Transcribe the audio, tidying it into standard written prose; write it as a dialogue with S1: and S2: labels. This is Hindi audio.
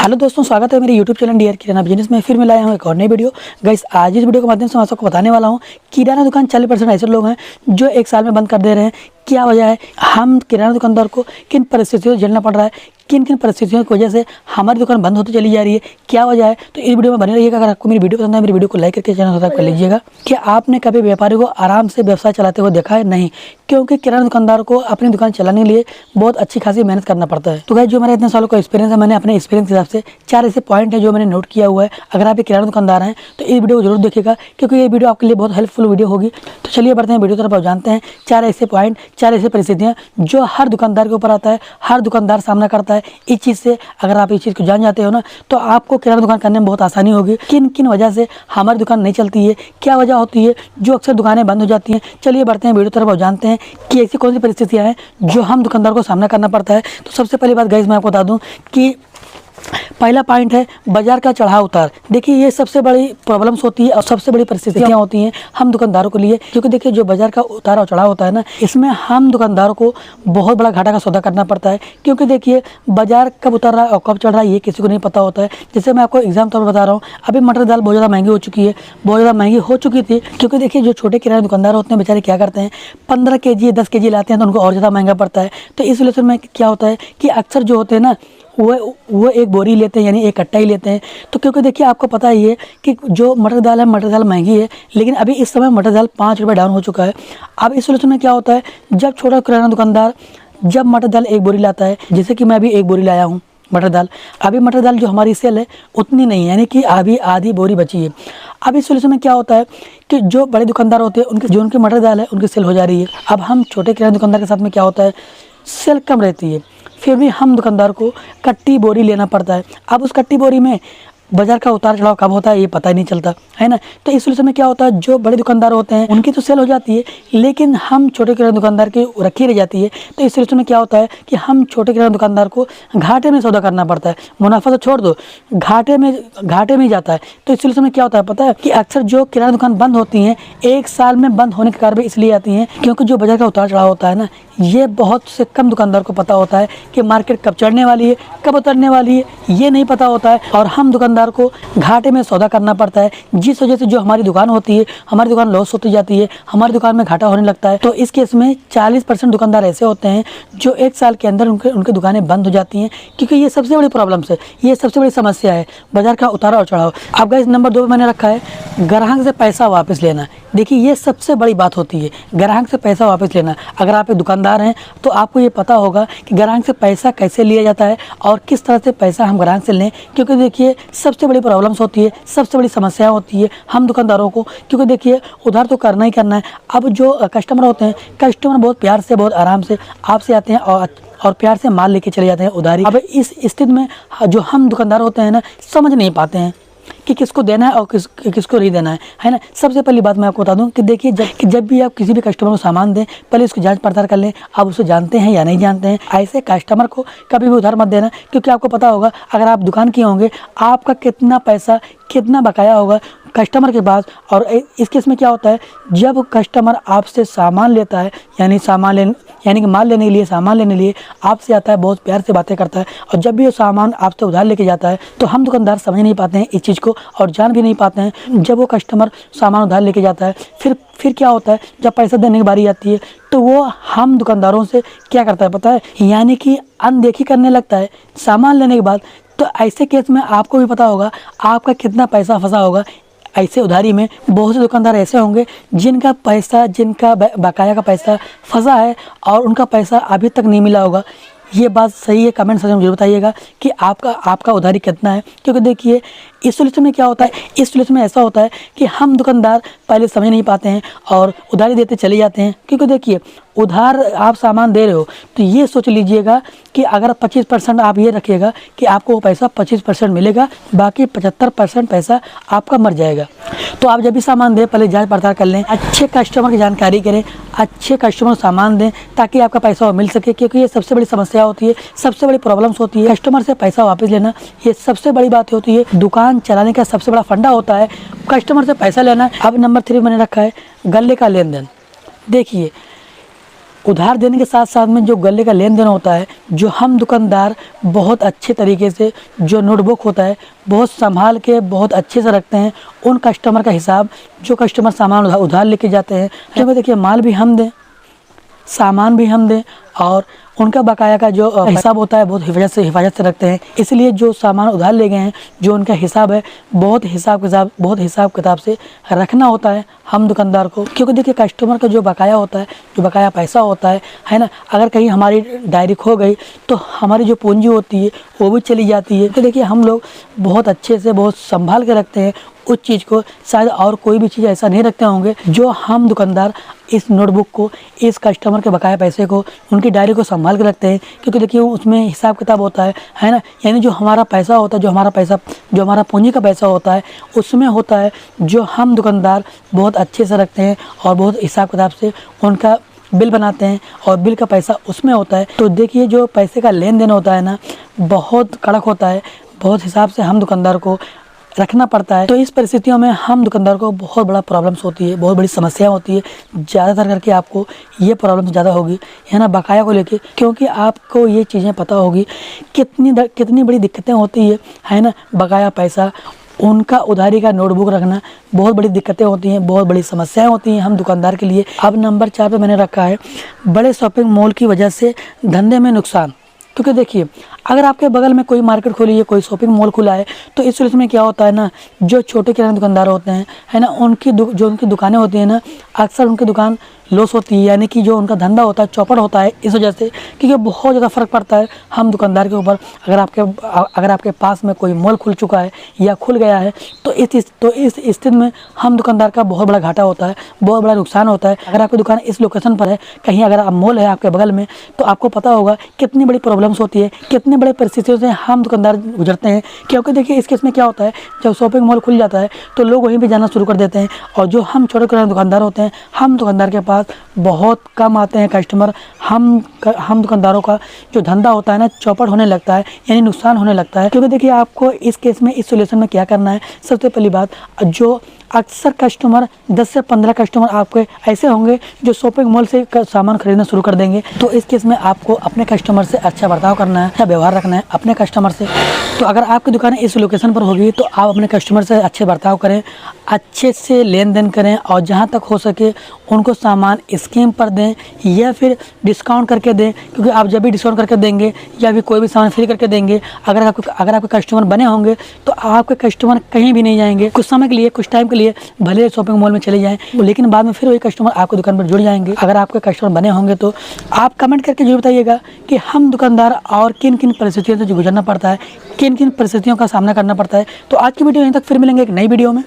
S1: हेलो दोस्तों, स्वागत है मेरे यूट्यूब चैनल डियर किराना बिजनेस में। फिर मैं लाया हूँ एक और नई वीडियो। गाइस, आज इस वीडियो के माध्यम से मैं आपको बताने वाला हूँ किराना दुकान 40% ऐसे लोग हैं जो एक साल में बंद कर दे रहे हैं। क्या वजह है? हम किराना दुकानदार को किन परिस्थितियों से झेलना पड़ रहा है, किन किन परिस्थितियों की वजह से हमारी दुकान बंद होती चली जा रही है, क्या वजह है? तो इस वीडियो में बने रहिएगा। अगर आपको मेरी वीडियो पसंद है, मेरी वीडियो को लाइक करके चैनल सब्सक्राइब कर लीजिएगा। क्या आपने कभी व्यापारी को आराम से व्यवसाय चलाते हुए देखा है? नहीं, क्योंकि किराना दुकानदार को अपनी दुकान चलाने के लिए बहुत अच्छी खासी मेहनत करना पड़ता है। तो गाइस, जो मेरा इतने सालों का एक्सपीरियंस है, मैंने अपने एक्सपीरियंस के हिसाब से 4 ऐसे पॉइंट है जो मैंने नोट किया हुआ है। अगर आप एक किराना दुकानदार हैं तो इस वीडियो को जरूर देखिएगा, क्योंकि ये वीडियो आपके लिए बहुत हेल्पफुल वीडियो होगी। तो चलिए बढ़ते हैं वीडियो तरफ और जानते हैं 4 ऐसे पॉइंट, 4 ऐसी परिस्थितियाँ जो हर दुकानदार के ऊपर आता है, हर दुकानदार सामना करता है। इस चीज़ से अगर आप इस चीज़ को जान जाते हो ना, तो आपको किराना दुकान करने में बहुत आसानी होगी। किन किन वजह से हमारी दुकान नहीं चलती है, क्या वजह होती है जो अक्सर दुकानें बंद हो जाती हैं। चलिए बढ़ते हैं वीडियो तरफ और जानते हैं कि ऐसी कौन सी परिस्थितियाँ हैं जो हम दुकानदार को सामना करना पड़ता है। तो सबसे पहली बात गाइस, मैं आपको बता दूं कि पहला पॉइंट है बाजार का चढ़ाव उतार। देखिए, ये सबसे बड़ी प्रॉब्लम्स होती है और सबसे बड़ी परिस्थितियाँ होती हैं हम दुकानदारों के लिए, क्योंकि देखिए जो बाजार का उतार और चढ़ाव होता है ना, इसमें हम दुकानदारों को बहुत बड़ा घाटा का सौदा करना पड़ता है। क्योंकि देखिए बाजार कब उतर रहा है और कब चढ़ रहा है ये किसी को नहीं पता होता है। जैसे मैं आपको एग्जाम तौर पर बता रहा हूँ, अभी मटर दाल बहुत ज़्यादा महंगी हो चुकी है, बहुत ज़्यादा महंगी हो चुकी थी। क्योंकि देखिए जो छोटे किराना दुकानदार होते हैं बेचारे क्या करते हैं, 15 kg 10 kg लाते हैं तो उनको और ज़्यादा महंगा पड़ता है। तो इस वजह से में क्या होता है कि अक्सर जो होते हैं ना, वो एक बोरी लेते हैं, यानी एक कट्टा ही लेते हैं। तो क्योंकि देखिए आपको पता ही है कि जो मटर दाल है, मटर दाल महंगी है, लेकिन अभी इस समय मटर दाल 5 रुपये डाउन हो चुका है। अब इस वजह में क्या होता है, जब छोटा किराना दुकानदार जब मटर दाल एक बोरी लाता है, जैसे कि मैं अभी एक बोरी लाया हूँ मटर दाल, अभी मटर दाल जो हमारी सेल है उतनी नहीं है, यानी कि अभी आधी बोरी बची है। अब इस वजह में क्या होता है कि जो बड़े दुकानदार होते हैं उनकी मटर दाल है उनकी सेल हो जा रही है। अब हम छोटे किराना दुकानदार के साथ में क्या होता है, सेल कम रहती है, फिर भी हम दुकानदार को कट्टी बोरी लेना पड़ता है। अब उस कट्टी बोरी में बाजार का उतार चढ़ाव कब होता है ये पता ही नहीं चलता है ना। तो इस वजह में क्या होता है, जो बड़े दुकानदार होते हैं उनकी तो सेल हो जाती है, लेकिन हम छोटे किराना दुकानदार की रखी रह जाती है। तो इस वजह में क्या होता है कि हम छोटे किराना दुकानदार को घाटे में सौदा करना पड़ता है। मुनाफा तो छोड़ दो, घाटे में ही जाता है। तो इस वजह में क्या होता है पता है कि अक्सर जो किराना दुकान बंद होती हैं एक साल में बंद होने के कारण भी इसलिए आती हैं क्योंकि जो बाजार का उतार चढ़ाव होता है ना, ये बहुत से कम दुकानदार को पता होता है कि मार्केट कब चढ़ने वाली है कब उतरने वाली है, ये नहीं पता होता है। और हम दुकानदार को घाटे में सौदा करना पड़ता है, जिस वजह से जो हमारी दुकान होती है, हमारी दुकान लॉस होती जाती है, हमारी दुकान में घाटा होने लगता है। तो इस केस में 40% दुकानदार ऐसे होते हैं जो एक साल के अंदर उनकी दुकानें बंद हो जाती हैं, क्योंकि ये सबसे बड़ी प्रॉब्लम्स है, ये सबसे बड़ी समस्या है बाजार का उतार और चढ़ाव। अब गाइस, नंबर 2 मैंने रखा है ग्राहक से पैसा वापस लेना। देखिए, ये सबसे बड़ी बात होती है, ग्राहक से पैसा वापस लेना। अगर आप एक दुकानदार हैं तो आपको ये पता होगा कि ग्राहक से पैसा कैसे लिया जाता है और किस तरह से पैसा हम ग्राहक से लें। क्योंकि देखिए सबसे बड़ी प्रॉब्लम्स होती है, सबसे बड़ी समस्या होती है हम दुकानदारों को, क्योंकि देखिए उधार तो करना ही करना है। अब जो कस्टमर होते हैं, कस्टमर बहुत प्यार से बहुत आराम से आपसे आते हैं और प्यार से माल लेके चले जाते हैं उधारी। अब इस स्थिति में जो हम दुकानदार होते हैं ना, समझ नहीं पाते हैं कि किसको देना है और किसको नहीं देना है ना। सबसे पहली बात मैं आपको बता दूं कि देखिए जब भी आप किसी भी कस्टमर को सामान दें, पहले उसकी जांच पड़ताल कर लें, आप उसे जानते हैं या नहीं जानते हैं। ऐसे कस्टमर को कभी भी उधार मत देना, क्योंकि आपको पता होगा अगर आप दुकान किए होंगे आपका कितना पैसा कितना बकाया होगा कस्टमर के पास। और इस केस में क्या होता है, जब कस्टमर आपसे सामान लेता है, यानी कि माल लेने के लिए, सामान लेने के लिए आपसे आता है, बहुत प्यार से बातें करता है, और जब भी वो सामान आपसे उधार लेके जाता है तो हम दुकानदार समझ नहीं पाते हैं इस चीज़ को और जान भी नहीं पाते हैं। जब वो कस्टमर सामान उधार लेके जाता है, फिर क्या होता है, जब पैसा देने की बारी आती है तो वो हम दुकानदारों से क्या करता है पता है, यानी कि अनदेखी करने लगता है सामान लेने के बाद। तो ऐसे केस में आपको भी पता होगा आपका कितना पैसा फंसा होगा ऐसे उधारी में। बहुत से दुकानदार ऐसे होंगे जिनका बकाया का पैसा फंसा है और उनका पैसा अभी तक नहीं मिला होगा। ये बात सही है? कमेंट सेक्शन में जरूर बताइएगा कि आपका उधारी कितना है। क्योंकि देखिए इस सिलसिले में क्या होता है, इस सिलसिले में ऐसा होता है कि हम दुकानदार पहले समझ नहीं पाते हैं और उधारी देते चले जाते हैं। क्योंकि देखिए उधार आप सामान दे रहे हो तो ये सोच लीजिएगा कि अगर 25% आप ये रखिएगा कि आपको वो पैसा 25% मिलेगा, बाकी 75% पैसा आपका मर जाएगा। तो आप जब भी सामान दें पहले जांच पड़ताल कर लें, अच्छे कस्टमर की जानकारी करें, अच्छे कस्टमर को सामान दें ताकि आपका पैसा मिल सके। क्योंकि ये सबसे बड़ी समस्या होती है, सबसे बड़ी प्रॉब्लम्स होती है कस्टमर से पैसा वापस लेना। ये सबसे बड़ी बात होती है, दुकान चलाने का सबसे बड़ा फंडा होता है कस्टमर से पैसा लेना। अब नंबर 3 मैंने रखा है गले का लेन देन। देखिए उधार देने के साथ साथ में जो गले का लेन देन होता है, जो हम दुकानदार बहुत अच्छे तरीके से जो नोटबुक होता है बहुत संभाल के बहुत अच्छे से रखते हैं। उन कस्टमर का हिसाब, जो कस्टमर सामान उधार लेके जाते हैं, क्योंकि देखिए माल भी हम दें, सामान भी हम दें और उनका बकाया का जो हिसाब होता है बहुत हिफाजत से रखते हैं। इसलिए जो सामान उधार ले गए हैं, जो उनका हिसाब है बहुत हिसाब किताब से रखना होता है हम दुकानदार को। क्योंकि देखिए कस्टमर का जो बकाया होता है, जो बकाया पैसा होता है ना, अगर कहीं हमारी डायरी खो गई तो हमारी जो पूंजी होती है वो भी चली जाती है। तो देखिए हम लोग बहुत अच्छे से बहुत संभाल के रखते हैं उस चीज़ को। शायद और कोई भी चीज़ ऐसा नहीं रखते होंगे जो हम दुकानदार इस नोटबुक को, इस कस्टमर के बकाया पैसे को, उनकी डायरी को संभाल के रखते हैं। क्योंकि देखिए उसमें हिसाब किताब होता है ना, यानी जो हमारा पैसा होता है, जो हमारा पूंजी का पैसा होता है उसमें होता है जो हम दुकानदार बहुत अच्छे से रखते हैं और बहुत हिसाब किताब से उनका बिल बनाते हैं और बिल का पैसा उसमें होता है। तो देखिए जो पैसे का लेन देन होता है ना बहुत कड़क होता है, बहुत हिसाब से हम दुकानदार को रखना पड़ता है। तो इस परिस्थितियों में हम दुकानदार को बहुत बड़ा प्रॉब्लम्स होती है, बहुत बड़ी समस्या होती है। ज़्यादातर करके आपको ये प्रॉब्लम ज़्यादा होगी है ना बकाया को लेके, क्योंकि आपको ये चीज़ें पता होगी कितनी बड़ी दिक्कतें होती है ना। बकाया पैसा, उनका उधारी का नोटबुक रखना बहुत बड़ी दिक्कतें होती हैं, बहुत बड़ी समस्याएं होती हैं हम दुकानदार के लिए। अब नंबर 4 पे मैंने रखा है बड़े शॉपिंग मॉल की वजह से धंधे में नुकसान। क्योंकि देखिए अगर आपके बगल में कोई मार्केट खुली है, कोई शॉपिंग मॉल खुला है, तो इस वजह में क्या होता है ना, जो छोटे किराना दुकानदार होते हैं है ना, उनकी दुकानें होती हैं ना, अक्सर उनकी दुकान लॉस होती है, यानी कि जो उनका धंधा होता है चौपट होता है इस वजह से। क्योंकि बहुत ज़्यादा फ़र्क पड़ता है हम दुकानदार के ऊपर। अगर आपके पास में कोई मॉल खुल चुका है या खुल गया है तो इस स्थिति में हम दुकानदार का बहुत बड़ा घाटा होता है, बहुत बड़ा नुकसान होता है। अगर आपकी दुकान इस लोकेशन पर है, कहीं अगर आप मॉल है आपके बगल में, तो आपको पता होगा कितनी बड़ी प्रॉब्लम्स होती है, कितने बड़े परिस्थितियों से हम दुकानदार गुजरते हैं। क्योंकि देखिए इस केस में क्या होता है, जब शॉपिंग मॉल खुल जाता है तो लोग वहीं पर जाना शुरू कर देते हैं और जो हम छोटे किराना दुकानदार होते हैं, हम दुकानदार के पास बहुत कम आते हैं कस्टमर। हम दुकानदारों का जो धंधा होता है ना चौपट होने लगता है, यानी नुकसान होने लगता है। क्योंकि देखिए आपको इस केस में, इस सोल्यूशन में क्या करना है, सबसे पहली बात, जो अक्सर कस्टमर 10 से 15 कस्टमर आपके ऐसे होंगे जो शॉपिंग मॉल से सामान खरीदना शुरू कर देंगे। तो इस केस में आपको अपने कस्टमर से अच्छा बर्ताव करना है, अच्छा व्यवहार रखना है अपने कस्टमर से। तो अगर आपकी दुकान इस लोकेशन पर होगी तो आप अपने कस्टमर से अच्छे बर्ताव करें, अच्छे से लेन देन करें और जहाँ तक हो सके उनको सामान स्कीम पर दें या फिर डिस्काउंट करके दें। क्योंकि आप जब भी डिस्काउंट करके देंगे या फिर कोई भी सामान फ्री करके देंगे, अगर आपके कस्टमर बने होंगे तो आपके कस्टमर कहीं भी नहीं जाएंगे। कुछ समय के लिए, कुछ टाइम के लिए भले शॉपिंग मॉल में चले जाएं, लेकिन बाद में फिर वही कस्टमर आपकी दुकान पर जुड़ जाएंगे। अगर आपके कस्टमर बने होंगे तो आप कमेंट करके जरूर बताइएगा कि हम दुकानदार और किन किन परिस्थितियों से गुजरना पड़ता है, किन किन परिस्थितियों का सामना करना पड़ता है। तो आज की वीडियो यहीं तक, फिर मिलेंगे एक नई वीडियो में।